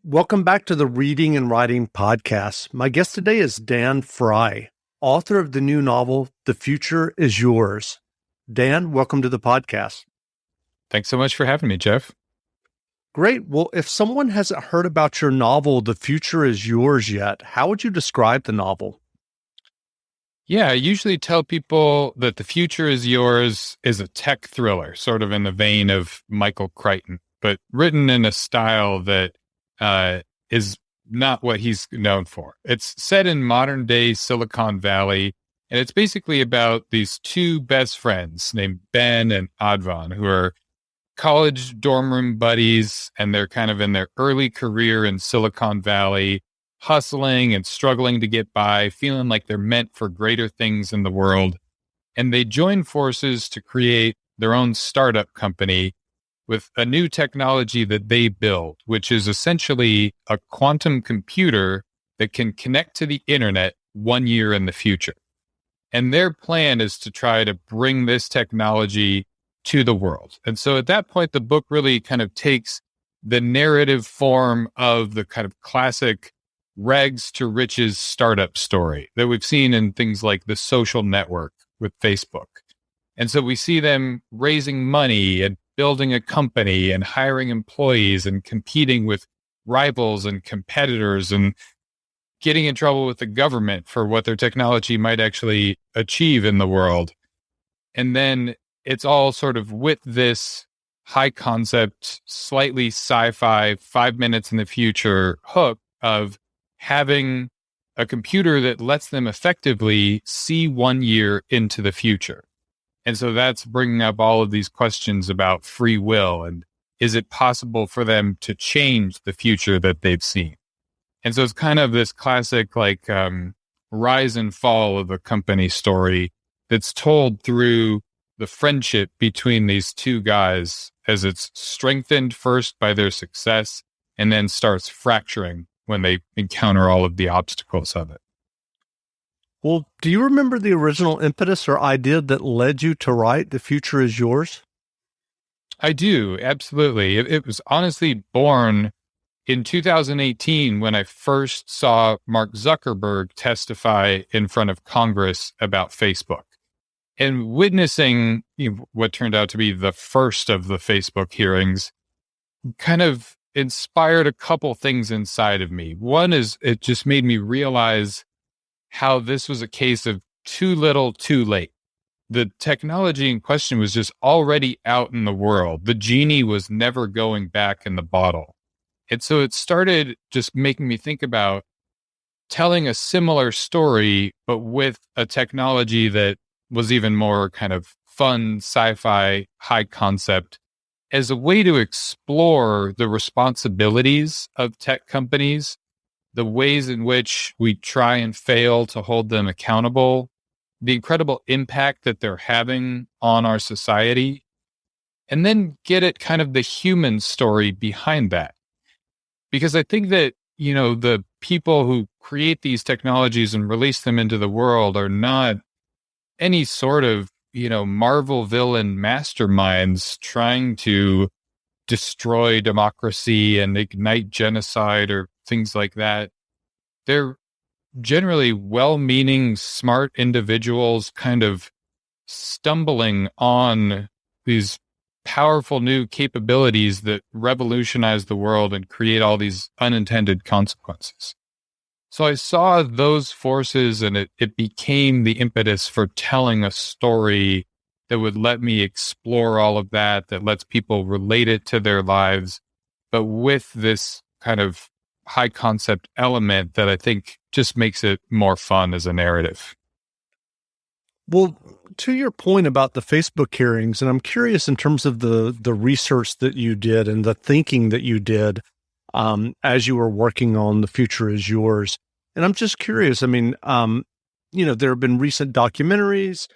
Welcome back to the Reading and Writing Podcast. My guest today is Dan Frey, author of the new novel, The Future is Yours. Dan, welcome to the podcast. Thanks so much for having me, Jeff. Great. Well, if someone hasn't heard about your novel, The Future is Yours yet, how would you describe the novel? Yeah, I usually tell people that The Future is Yours is a tech thriller, sort of in the vein of Michael Crichton, but written in a style that is not what he's known for. It's set in modern day Silicon Valley, and it's basically about these two best friends named Ben and Advan, who are college dorm room buddies, and they're kind of in their early career in Silicon Valley, hustling and struggling to get by, feeling like they're meant for greater things in the world. And they join forces to create their own startup company with a new technology that they build, which is essentially a quantum computer that can connect to the internet 1 year in the future. And their plan is to try to bring this technology to the world. And so at that point, the book really kind of takes the narrative form of the kind of classic rags to riches startup story that we've seen in things like The Social Network with Facebook. And so we see them raising money and building a company and hiring employees and competing with rivals and competitors and getting in trouble with the government for what their technology might actually achieve in the world. And then it's all sort of with this high concept, slightly sci-fi, 5 minutes in the future hook of having a computer that lets them effectively see 1 year into the future. And so that's bringing up all of these questions about free will and is it possible for them to change the future that they've seen? And so it's kind of this classic rise and fall of a company story that's told through the friendship between these two guys as it's strengthened first by their success and then starts fracturing when they encounter all of the obstacles of it. Well, do you remember the original impetus or idea that led you to write The Future is Yours? I do, absolutely. It was honestly born in 2018 when I first saw Mark Zuckerberg testify in front of Congress about Facebook. And witnessing what turned out to be the first of the Facebook hearings kind of inspired a couple things inside of me. One is it just made me realize how this was a case of too little, too late. The technology in question was just already out in the world. The genie was never going back in the bottle. And so it started just making me think about telling a similar story, but with a technology that was even more kind of fun, sci-fi, high concept, as a way to explore the responsibilities of tech companies, the ways in which we try and fail to hold them accountable, the incredible impact that they're having on our society, and then get at kind of the human story behind that. Because I think that, the people who create these technologies and release them into the world are not any sort of, Marvel villain masterminds trying to destroy democracy and ignite genocide or things like that. They're generally well-meaning, smart individuals kind of stumbling on these powerful new capabilities that revolutionize the world and create all these unintended consequences. So I saw those forces and it became the impetus for telling a story that would let me explore all of that lets people relate it to their lives, but with this kind of high concept element that I think just makes it more fun as a narrative. Well, to your point about the Facebook hearings, and I'm curious in terms of the research that you did and the thinking that you did as you were working on The Future is Yours. And I'm just curious, there have been recent documentaries,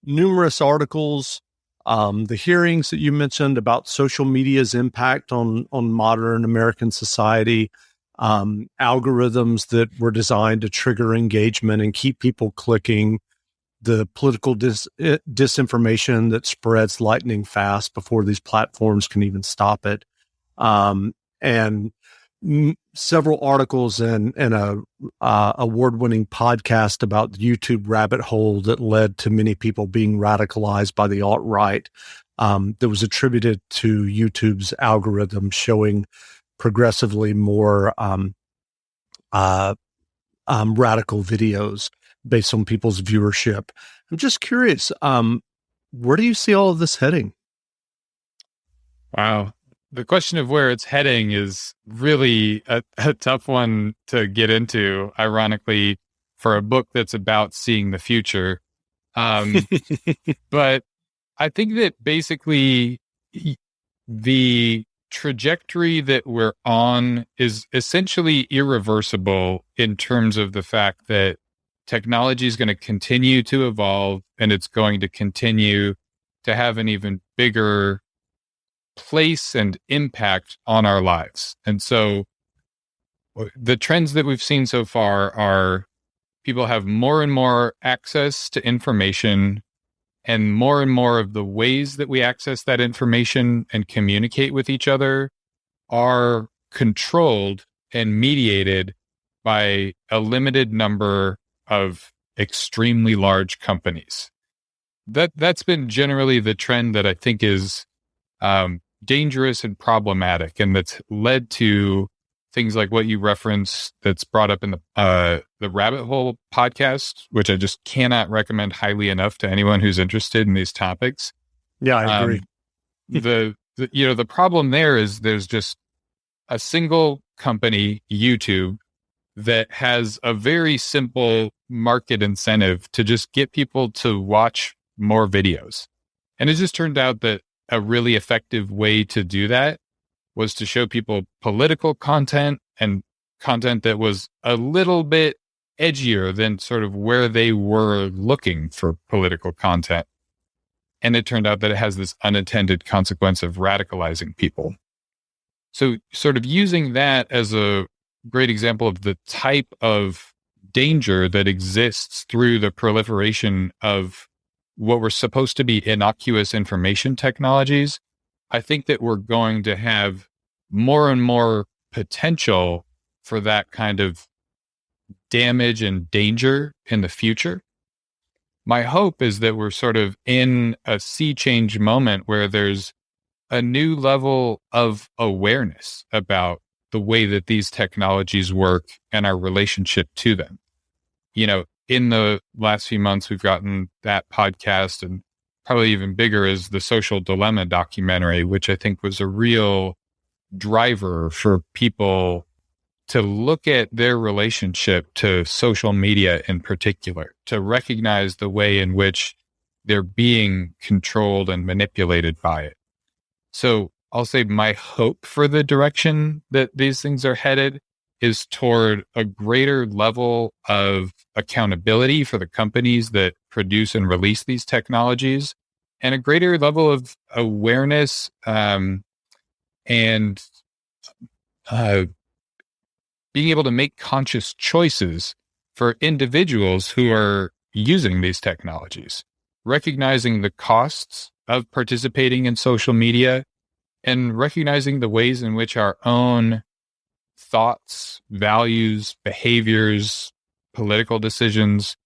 numerous articles, the hearings that you mentioned about social media's impact on modern American society, algorithms that were designed to trigger engagement and keep people clicking, the political disinformation that spreads lightning fast before these platforms can even stop it. And several articles and a award-winning podcast about the YouTube rabbit hole that led to many people being radicalized by the alt-right, that was attributed to YouTube's algorithm showing progressively more radical videos based on people's viewership. I'm just curious, where do you see all of this heading? Wow. The question of where it's heading is really a tough one to get into, ironically, for a book that's about seeing the future. But I think that basically the trajectory that we're on is essentially irreversible in terms of the fact that technology is going to continue to evolve and it's going to continue to have an even bigger place and impact on our lives. And so the trends that we've seen so far are people have more and more access to information, and more of the ways that we access that information and communicate with each other are controlled and mediated by a limited number of extremely large companies. That's been generally the trend that I think is dangerous and problematic, and that's led to things like what you referenced that's brought up in the Rabbit Hole podcast, which I just cannot recommend highly enough to anyone who's interested in these topics. Yeah, I agree. The problem there is there's just a single company, YouTube, that has a very simple market incentive to just get people to watch more videos. And it just turned out that a really effective way to do that was to show people political content and content that was a little bit edgier than sort of where they were looking for political content. And it turned out that it has this unintended consequence of radicalizing people. So sort of using that as a great example of the type of danger that exists through the proliferation of what were supposed to be innocuous information technologies, I think that we're going to have more and more potential for that kind of damage and danger in the future. My hope is that we're sort of in a sea change moment where there's a new level of awareness about the way that these technologies work and our relationship to them. You know, in the last few months, we've gotten that podcast, and probably even bigger is the Social Dilemma documentary, which I think was a real driver for people to look at their relationship to social media in particular, to recognize the way in which they're being controlled and manipulated by it. So I'll say my hope for the direction that these things are headed is toward a greater level of accountability for the companies that produce and release these technologies, and a greater level of awareness and being able to make conscious choices for individuals who are using these technologies, recognizing the costs of participating in social media and recognizing the ways in which our own thoughts, values, behaviors, political decisions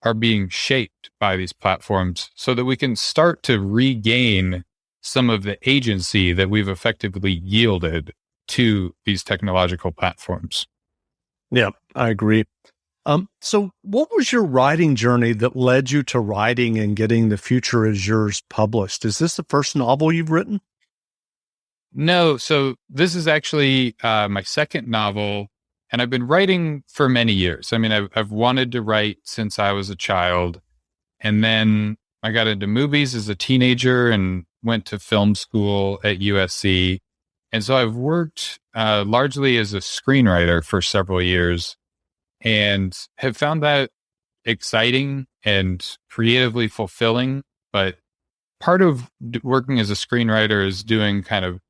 are being shaped by these platforms so that we can start to regain some of the agency that we've effectively yielded to these technological platforms. Yeah, I agree. So what was your writing journey that led you to writing and getting The Future Is Yours published? Is this the first novel you've written? No, so this is actually my second novel, and I've been writing for many years. I mean, I've wanted to write since I was a child, and then I got into movies as a teenager and went to film school at USC. And so I've worked largely as a screenwriter for several years and have found that exciting and creatively fulfilling. But part of working as a screenwriter is doing kind of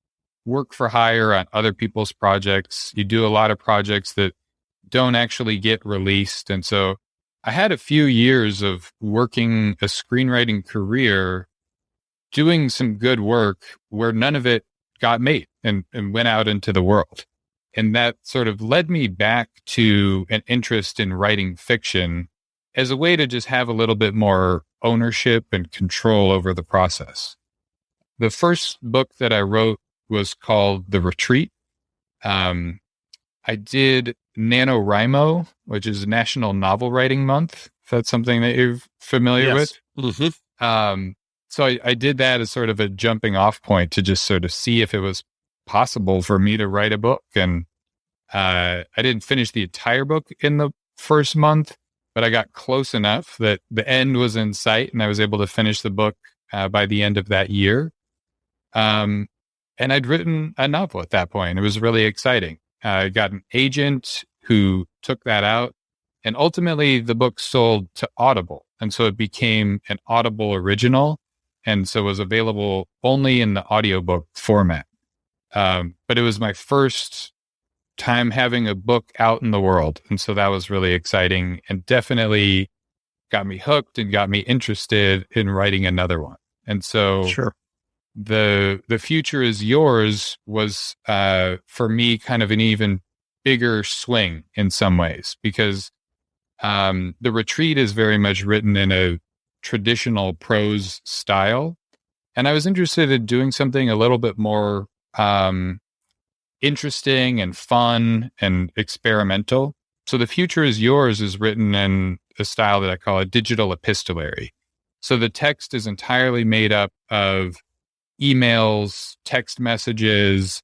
work for hire on other people's projects. You do a lot of projects that don't actually get released. And so I had a few years of working a screenwriting career, doing some good work where none of it got made and went out into the world. And that sort of led me back to an interest in writing fiction as a way to just have a little bit more ownership and control over the process. The first book that I wrote was called The Retreat. I did NaNoWriMo, which is National Novel Writing Month. If that's something that you're familiar with. Mm-hmm. So I did that as sort of a jumping off point to just sort of see if it was possible for me to write a book. And I didn't finish the entire book in the first month, but I got close enough that the end was in sight and I was able to finish the book by the end of that year. And I'd written a novel at that point. It was really exciting. I got an agent who took that out, and ultimately the book sold to Audible. And so it became an Audible original. And so it was available only in the audiobook format. But it was my first time having a book out in the world. And so that was really exciting and definitely got me hooked and got me interested in writing another one. And so Sure. The Future is Yours was, for me, kind of an even bigger swing in some ways, because The Retreat is very much written in a traditional prose style. And I was interested in doing something a little bit more interesting and fun and experimental. So The Future is Yours is written in a style that I call a digital epistolary. So the text is entirely made up of emails, text messages,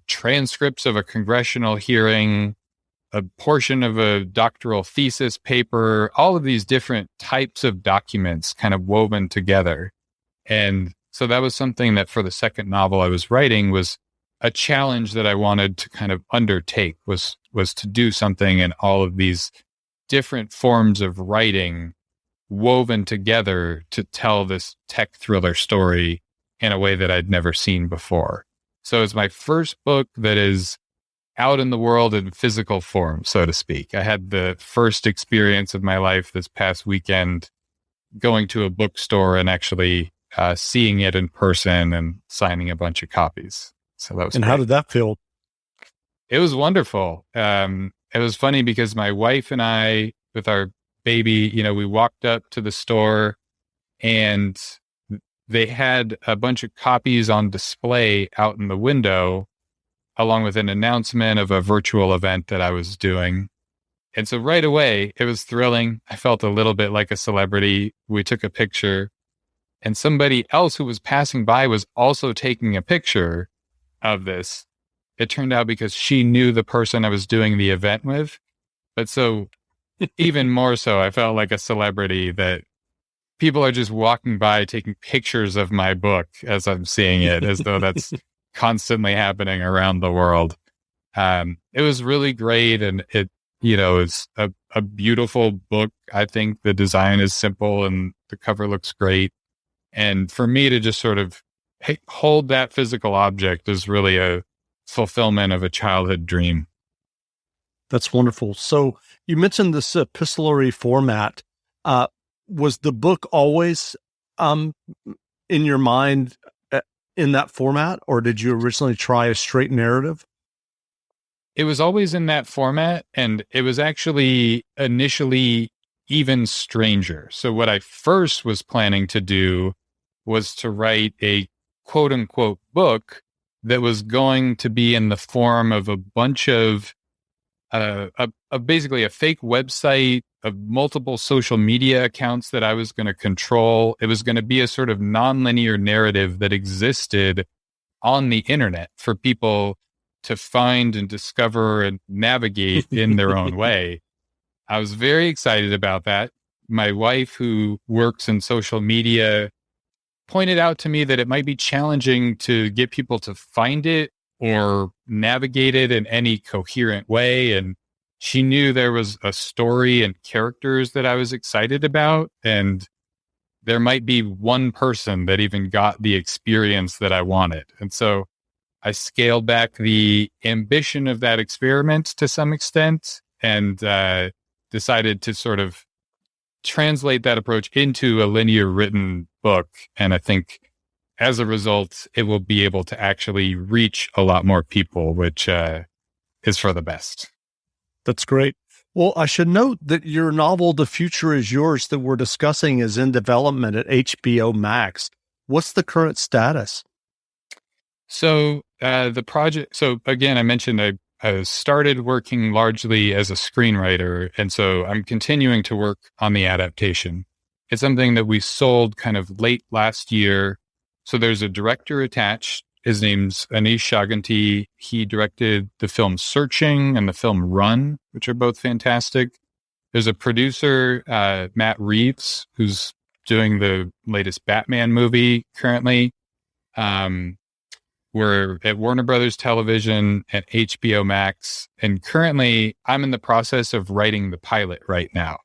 transcripts of a congressional hearing, a portion of a doctoral thesis paper, all of these different types of documents kind of woven together. And so that was something that for the second novel I was writing was a challenge that I wanted to kind of undertake, was to do something in all of these different forms of writing woven together to tell this tech thriller story in a way that I'd never seen before. So it's my first book that is out in the world in physical form, so to speak. I had the first experience of my life this past weekend going to a bookstore and actually seeing it in person and signing a bunch of copies. So that was And great. how did that feel? It was wonderful. It was funny because my wife and I, with our baby, we walked up to the store and they had a bunch of copies on display out in the window, along with an announcement of a virtual event that I was doing. And so right away, it was thrilling. I felt a little bit like a celebrity. We took a picture, and somebody else who was passing by was also taking a picture of this. It turned out because she knew the person I was doing the event with. But so even more so, I felt like a celebrity that people are just walking by taking pictures of my book as I'm seeing it, as though that's constantly happening around the world. It was really great. And it's a beautiful book. I think the design is simple and the cover looks great. And for me to just sort of hold that physical object is really a fulfillment of a childhood dream. That's wonderful. So you mentioned this epistolary format. Was the book always in your mind in that format, or did you originally try a straight narrative? It was always in that format, and it was actually initially even stranger. So what I first was planning to do was to write a quote unquote book that was going to be in the form of a bunch of basically a fake website of multiple social media accounts that I was going to control. It was going to be a sort of nonlinear narrative that existed on the internet for people to find and discover and navigate in their own way. I was very excited about that. My wife, who works in social media, pointed out to me that it might be challenging to get people to find it or navigate it in any coherent way. And she knew there was a story and characters that I was excited about. And there might be one person that even got the experience that I wanted. And so I scaled back the ambition of that experiment to some extent and decided to sort of translate that approach into a linear written book. And I think as a result, it will be able to actually reach a lot more people, which is for the best. That's great. Well, I should note that your novel, The Future Is Yours, that we're discussing is in development at HBO Max. What's the current status? So the project, so again, I mentioned I started working largely as a screenwriter, and so I'm continuing to work on the adaptation. It's something that we sold kind of late last year. So there's a director attached. His name's Anish Chaganty. He directed the film Searching and the film Run, which are both fantastic. There's a producer, Matt Reeves, who's doing the latest Batman movie currently. We're at Warner Brothers Television at HBO Max. And currently, I'm in the process of writing the pilot right now,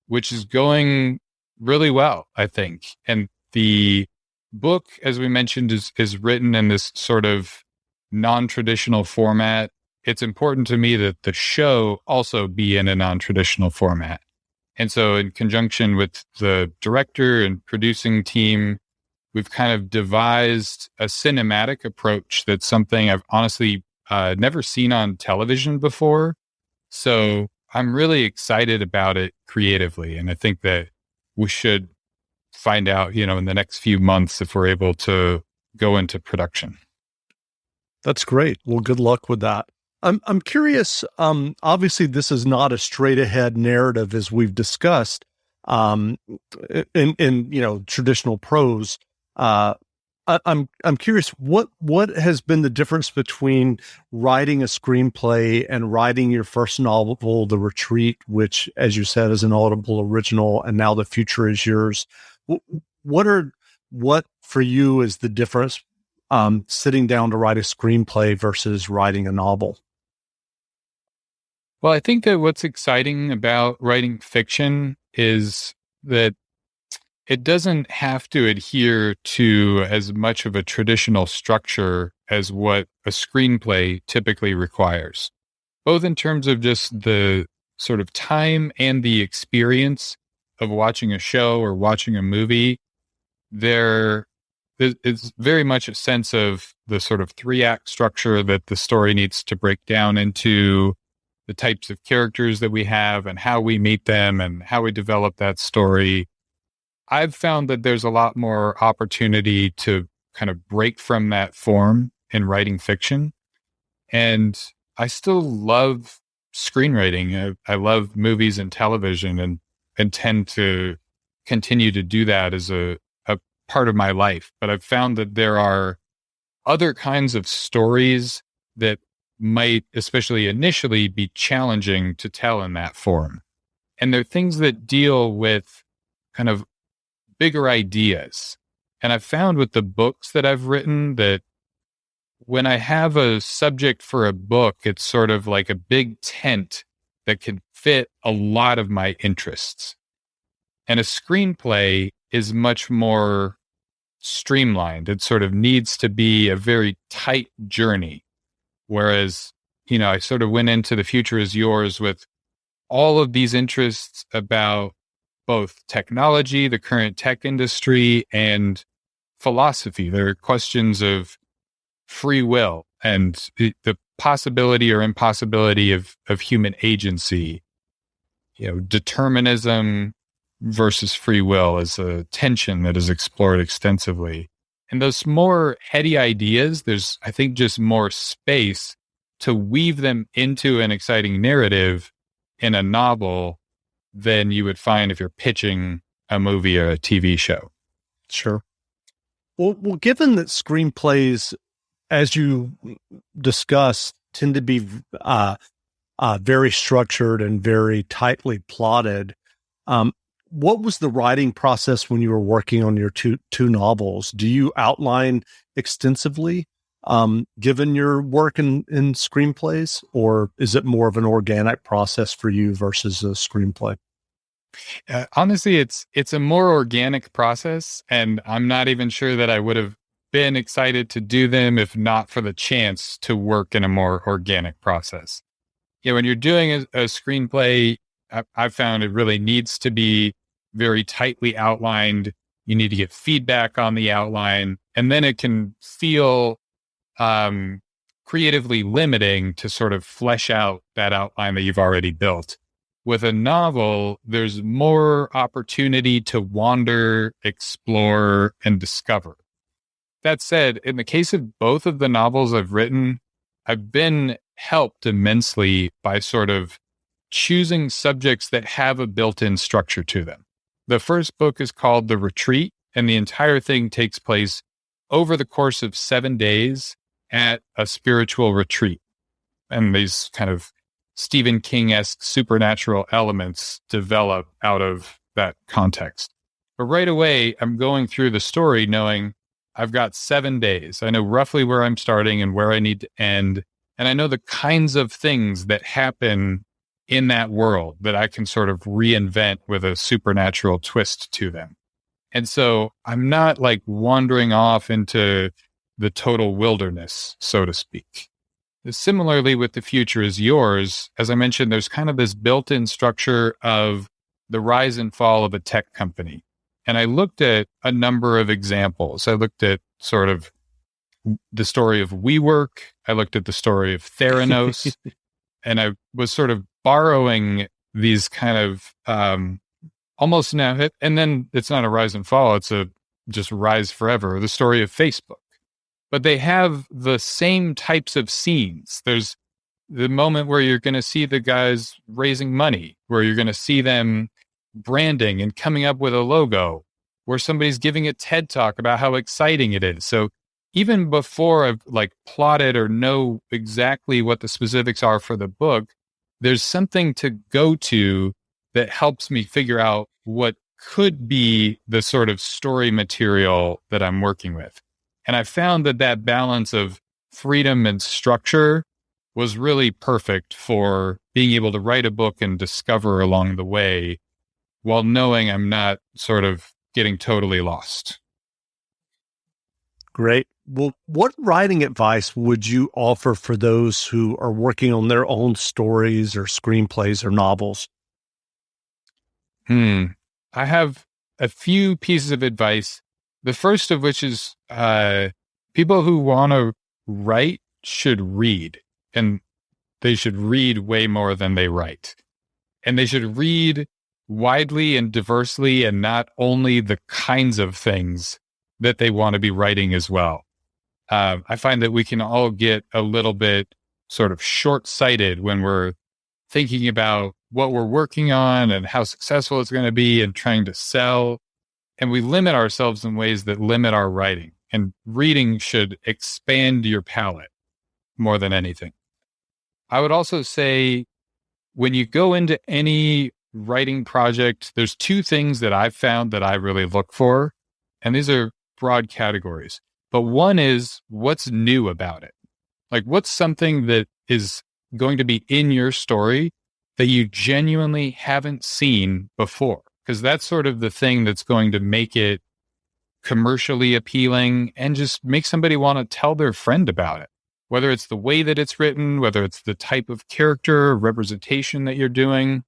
which is going really well, I think. And the book, as we mentioned, is written in this sort of non-traditional format. It's important to me that the show also be in a non-traditional format. And so in conjunction with the director and producing team, we've kind of devised a cinematic approach that's something I've honestly never seen on television before. So I'm really excited about it creatively. And I think that we should find out, in the next few months if we're able to go into production. That's great. Well, good luck with that. I'm curious. Obviously, this is not a straight ahead narrative as we've discussed. In traditional prose. I'm curious what has been the difference between writing a screenplay and writing your first novel, The Retreat, which, as you said, is an Audible original, and now The Future Is Yours. What for you is the difference sitting down to write a screenplay versus writing a novel? Well, I think that what's exciting about writing fiction is that it doesn't have to adhere to as much of a traditional structure as what a screenplay typically requires, both in terms of just the sort of time and the experience of watching a show or watching a movie. There is very much a sense of the sort of 3-act structure that the story needs to break down into, the types of characters that we have and how we meet them and how we develop that story. I've found that there's a lot more opportunity to kind of break from that form in writing fiction. And I still love screenwriting. I love movies and television and tend to continue to do that as a part of my life. But I've found that there are other kinds of stories that might, especially initially, be challenging to tell in that form. And they're things that deal with kind of bigger ideas. And I've found with the books that I've written that when I have a subject for a book, it's sort of like a big tent that can fit a lot of my interests. And a screenplay is much more streamlined. It sort of needs to be a very tight journey. Whereas, I sort of went into The Future Is Yours with all of these interests about both technology, the current tech industry, and philosophy. There are questions of free will and the possibility or impossibility of human agency. Determinism versus free will is a tension that is explored extensively. And those more heady ideas, there's, I think, just more space to weave them into an exciting narrative in a novel than you would find if you're pitching a movie or a TV show. Sure. Well, given that screenplays, as you discussed, tend to be very structured and very tightly plotted, what was the writing process when you were working on your two novels? Do you outline extensively, given your work in screenplays, or is it more of an organic process for you versus a screenplay? Honestly, it's a more organic process, and I'm not even sure that I would have been excited to do them if not for the chance to work in a more organic process. When you're doing a screenplay, I've found it really needs to be very tightly outlined. You need to get feedback on the outline, and then it can feel creatively limiting to sort of flesh out that outline that you've already built. With a novel, there's more opportunity to wander, explore, and discover. That said, in the case of both of the novels I've written, I've been helped immensely by sort of choosing subjects that have a built-in structure to them. The first book is called The Retreat, and the entire thing takes place over the course of 7 days at a spiritual retreat. And these kind of Stephen King-esque supernatural elements develop out of that context. But right away, I'm going through the story knowing I've got 7 days. I know roughly where I'm starting and where I need to end. And I know the kinds of things that happen in that world that I can sort of reinvent with a supernatural twist to them. And so I'm not like wandering off into the total wilderness, so to speak. Similarly, with The Future Is Yours, as I mentioned, there's kind of this built-in structure of the rise and fall of a tech company. And I looked at a number of examples. I looked at sort of the story of WeWork. I looked at the story of Theranos. And I was sort of borrowing these kind of almost now, and then it's not a rise and fall, it's a just rise forever, the story of Facebook. But they have the same types of scenes. There's the moment where you're going to see the guys raising money, where you're going to see them branding and coming up with a logo, where somebody's giving a TED talk about how exciting it is. So even before I've like plotted or know exactly what the specifics are for the book, there's something to go to that helps me figure out what could be the sort of story material that I'm working with. And I found that that balance of freedom and structure was really perfect for being able to write a book and discover along the way while knowing I'm not sort of getting totally lost. Great. Well, what writing advice would you offer for those who are working on their own stories or screenplays or novels? I have a few pieces of advice. The first of which is people who want to write should read, and they should read way more than they write. And they should read widely and diversely and not only the kinds of things that they want to be writing as well. I find that we can all get a little bit sort of short-sighted when we're thinking about what we're working on and how successful it's going to be and trying to sell. And we limit ourselves in ways that limit our writing. And reading should expand your palette more than anything. I would also say when you go into any writing project, there's two things that I've found that I really look for. And these are broad categories. But one is what's new about it? Like what's something that is going to be in your story that you genuinely haven't seen before? Because that's sort of the thing that's going to make it commercially appealing and just make somebody want to tell their friend about it. Whether it's the way that it's written, whether it's the type of character or representation that you're doing,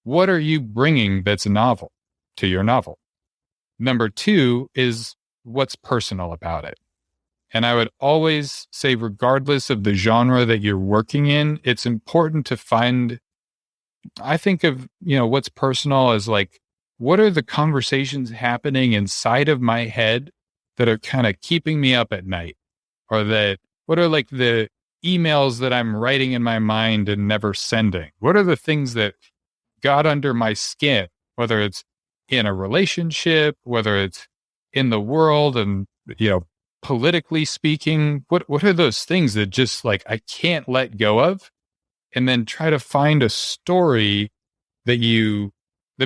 what are you bringing that's novel to your novel? Number two is what's personal about it. And I would always say, regardless of the genre that you're working in, it's important to find, I think of, what's personal as like, what are the conversations happening inside of my head that are kind of keeping me up at night? Or what are like the emails that I'm writing in my mind and never sending? What are the things that got under my skin, whether it's in a relationship, whether it's in the world and, politically speaking, what are those things that just like I can't let go of? And then try to find a story that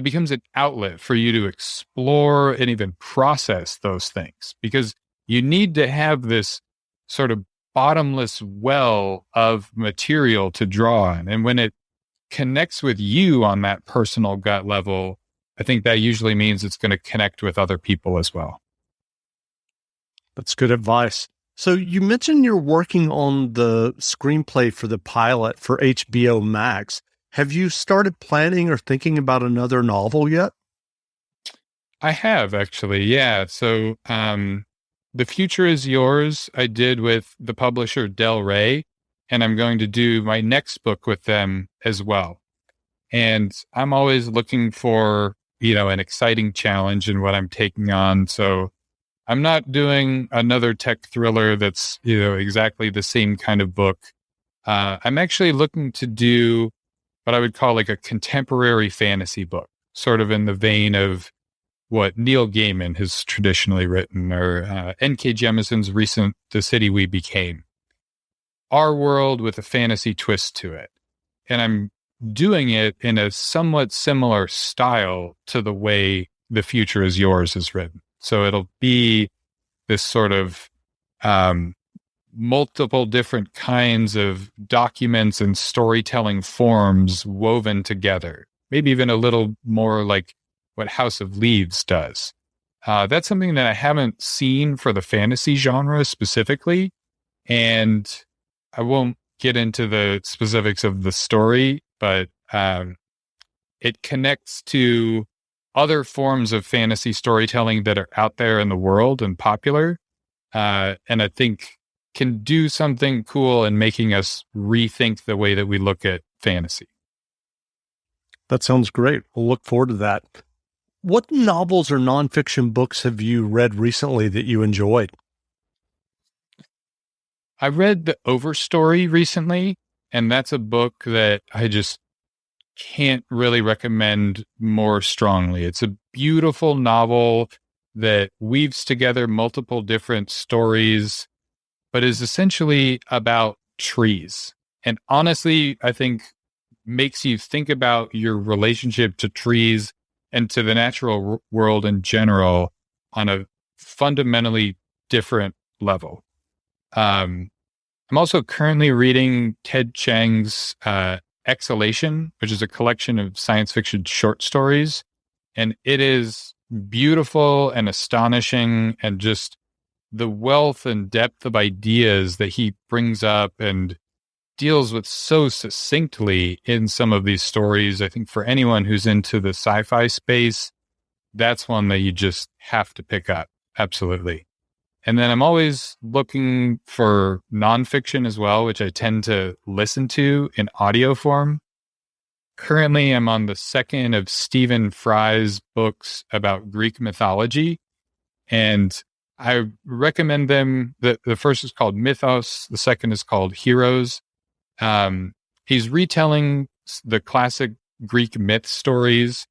becomes an outlet for you to explore and even process those things, because you need to have this sort of bottomless well of material to draw on. And when it connects with you on that personal gut level, I think that usually means it's going to connect with other people as well. That's good advice. So you mentioned you're working on the screenplay for the pilot for HBO Max. Have you started planning or thinking about another novel yet? I have actually, yeah. So The Future Is Yours, I did with the publisher Del Rey. and I'm going to do my next book with them as well. And I'm always looking for, an exciting challenge in what I'm taking on. So I'm not doing another tech thriller that's, exactly the same kind of book. I'm actually looking to do what I would call like a contemporary fantasy book, sort of in the vein of what Neil Gaiman has traditionally written, or N.K. Jemisin's recent The City We Became. Our world with a fantasy twist to it. And I'm doing it in a somewhat similar style to the way The Future Is Yours is written. So it'll be this sort of multiple different kinds of documents and storytelling forms woven together. Maybe even a little more like what House of Leaves does. That's something that I haven't seen for the fantasy genre specifically. And I won't get into the specifics of the story, but it connects to other forms of fantasy storytelling that are out there in the world and popular. And I think can do something cool in making us rethink the way that we look at fantasy. That sounds great. We'll look forward to that. What novels or nonfiction books have you read recently that you enjoyed? I read The Overstory recently, and that's a book that I just can't really recommend more strongly. It's a beautiful novel that weaves together multiple different stories, but is essentially about trees. And honestly, I think makes you think about your relationship to trees and to the natural world in general on a fundamentally different level. I'm also currently reading Ted Chiang's Exhalation, which is a collection of science fiction short stories. And it is beautiful and astonishing, and just the wealth and depth of ideas that he brings up and deals with so succinctly in some of these stories. I think for anyone who's into the sci-fi space, that's one that you just have to pick up. Absolutely. And then I'm always looking for nonfiction as well, which I tend to listen to in audio form. Currently, I'm on the second of Stephen Fry's books about Greek mythology, and I recommend them. The first is called Mythos. The second is called Heroes. He's retelling the classic Greek myth stories,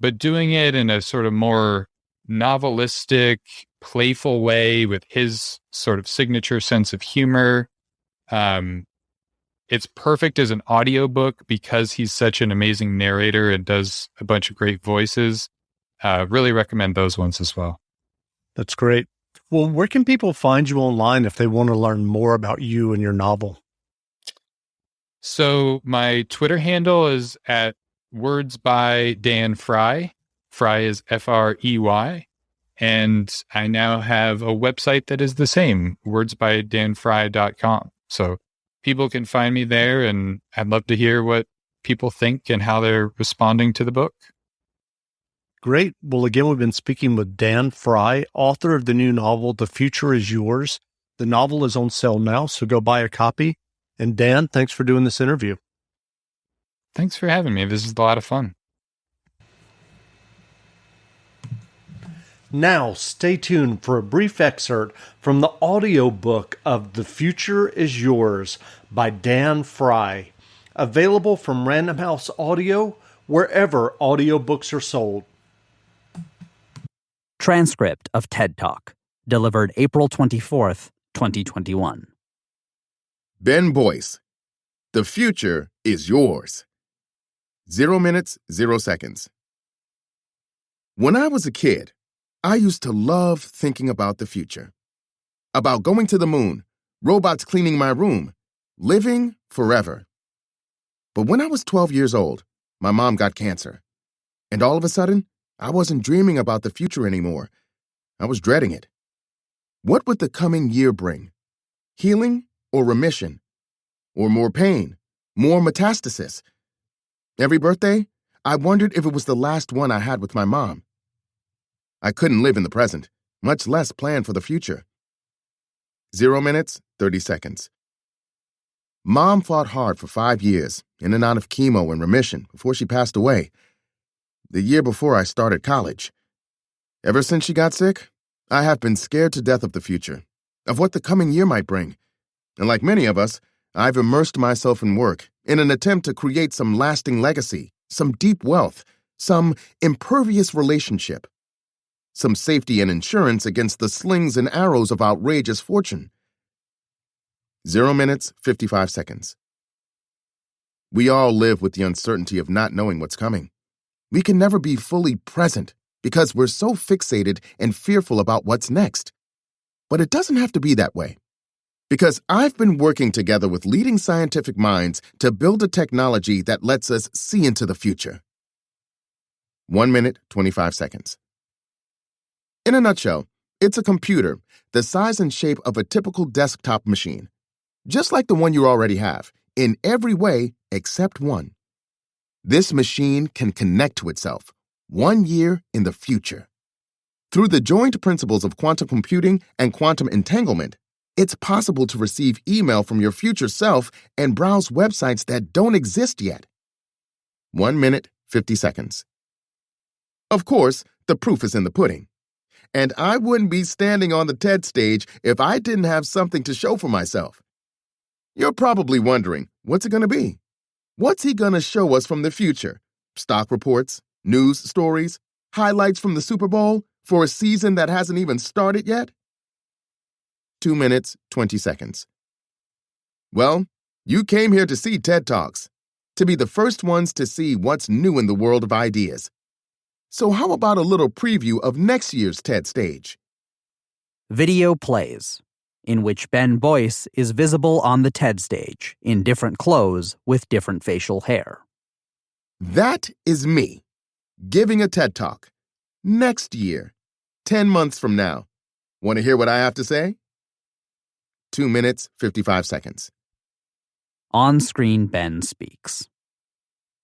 but doing it in a sort of more novelistic, playful way with his sort of signature sense of humor. It's perfect as an audiobook because he's such an amazing narrator and does a bunch of great voices. Really recommend those ones as well. That's great. Well, where can people find you online if they want to learn more about you and your novel? So my Twitter handle is at Words by Dan Frey. Frey is Frey. And I now have a website that is the same, wordsbydanfrey.com. So people can find me there, and I'd love to hear what people think and how they're responding to the book. Great. Well, again, we've been speaking with Dan Frey, author of the new novel, The Future Is Yours. The novel is on sale now, so go buy a copy. And Dan, thanks for doing this interview. Thanks for having me. This is a lot of fun. Now, stay tuned for a brief excerpt from the audiobook of The Future Is Yours by Dan Frey, available from Random House Audio, wherever audiobooks are sold. Transcript of TED Talk, delivered April 24th, 2021. Ben Boyce, The Future Is Yours. 0 minutes, 0 seconds. When I was a kid, I used to love thinking about the future. About going to the moon, robots cleaning my room, living forever. But when I was 12 years old, my mom got cancer. And all of a sudden, I wasn't dreaming about the future anymore. I was dreading it. What would the coming year bring? Healing or remission? Or more pain? More metastasis? Every birthday, I wondered if it was the last one I had with my mom. I couldn't live in the present, much less plan for the future. 0 minutes, 30 seconds. Mom fought hard for 5 years, in and out of chemo and remission, before she passed away. The year before I started college. Ever since she got sick, I have been scared to death of the future, of what the coming year might bring. And like many of us, I've immersed myself in work in an attempt to create some lasting legacy, some deep wealth, some impervious relationship, some safety and insurance against the slings and arrows of outrageous fortune. 0 minutes, 55 seconds. We all live with the uncertainty of not knowing what's coming. We can never be fully present because we're so fixated and fearful about what's next. But it doesn't have to be that way. Because I've been working together with leading scientific minds to build a technology that lets us see into the future. 1 minute, 25 seconds. In a nutshell, it's a computer the size and shape of a typical desktop machine, just like the one you already have, in every way except one. This machine can connect to itself 1 year in the future. Through the joint principles of quantum computing and quantum entanglement, it's possible to receive email from your future self and browse websites that don't exist yet. 1 minute, 50 seconds. Of course, the proof is in the pudding. And I wouldn't be standing on the TED stage if I didn't have something to show for myself. You're probably wondering, what's it going to be? What's he going to show us from the future? Stock reports, news stories, highlights from the Super Bowl for a season that hasn't even started yet? 2 minutes, 20 seconds. Well, you came here to see TED Talks, to be the first ones to see what's new in the world of ideas. So how about a little preview of next year's TED stage? Video plays, in which Ben Boyce is visible on the TED stage in different clothes with different facial hair. That is me, giving a TED Talk. Next year, 10 months from now. Want to hear what I have to say? 2 minutes, 55 seconds. On-screen Ben speaks.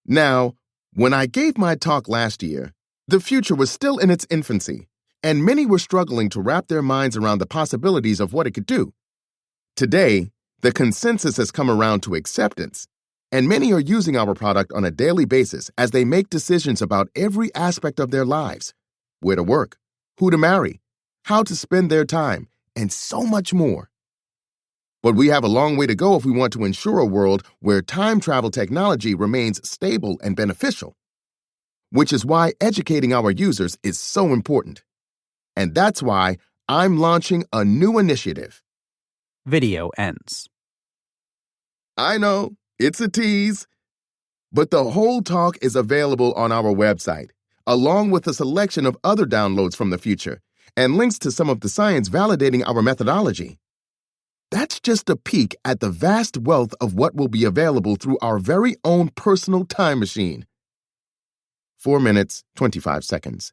Now, when I gave my talk last year, the future was still in its infancy, and many were struggling to wrap their minds around the possibilities of what it could do. Today, the consensus has come around to acceptance, and many are using our product on a daily basis as they make decisions about every aspect of their lives: where to work, who to marry, how to spend their time, and so much more. But we have a long way to go if we want to ensure a world where time travel technology remains stable and beneficial, which is why educating our users is so important. And that's why I'm launching a new initiative. Video ends. I know, it's a tease, but the whole talk is available on our website, along with a selection of other downloads from the future and links to some of the science validating our methodology. That's just a peek at the vast wealth of what will be available through our very own personal time machine. 4 minutes, 25 seconds.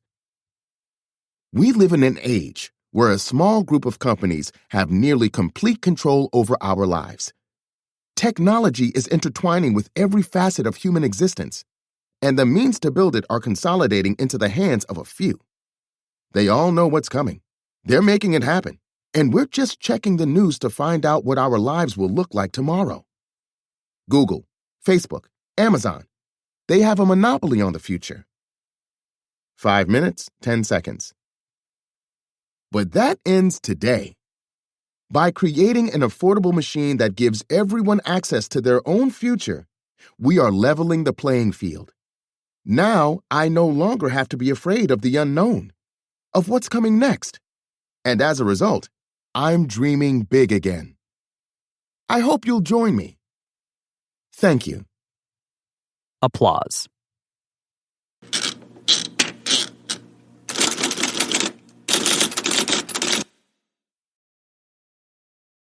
We live in an age where a small group of companies have nearly complete control over our lives. Technology is intertwining with every facet of human existence, and the means to build it are consolidating into the hands of a few. They all know what's coming. They're making it happen, and we're just checking the news to find out what our lives will look like tomorrow. Google, Facebook, Amazon, they have a monopoly on the future. 5 minutes, 10 seconds. But that ends today. By creating an affordable machine that gives everyone access to their own future, we are leveling the playing field. Now, I no longer have to be afraid of the unknown, of what's coming next. And as a result, I'm dreaming big again. I hope you'll join me. Thank you. Applause.